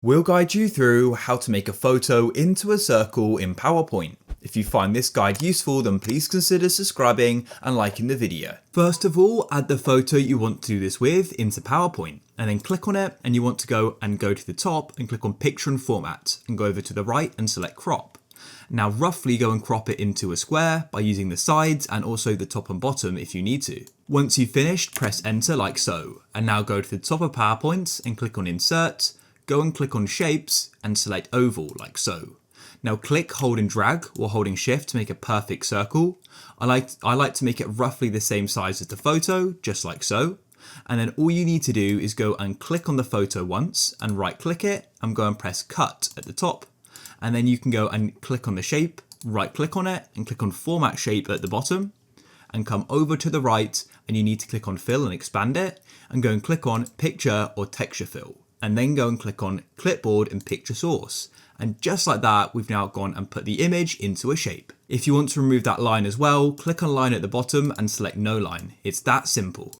We'll guide you through how to make a photo into a circle in PowerPoint. If you find this guide useful, then please consider subscribing and liking the video. First of all, add the photo you want to do this with into PowerPoint, and then click on it, and you want to go to the top and click on Picture and Format, and go over to the right and select Crop. Now roughly go and crop it into a square by using the sides and also the top and bottom if you need to. Once you've finished, press Enter like so, and now go to the top of PowerPoint and click on Insert, go and click on Shapes and select Oval like so. Now click, hold and drag while holding Shift to make a perfect circle. I like to make it roughly the same size as the photo, just like so. And then all you need to do is go and click on the photo once and right click it and go and press Cut at the top. And then you can go and click on the shape, right click on it and click on Format Shape at the bottom and come over to the right, and you need to click on Fill and expand it and go and click on Picture or Texture Fill. And then go and click on Clipboard and Picture Source. And just like that, we've now gone and put the image into a shape. If you want to remove that line as well, click on Line at the bottom and select No Line. It's that simple.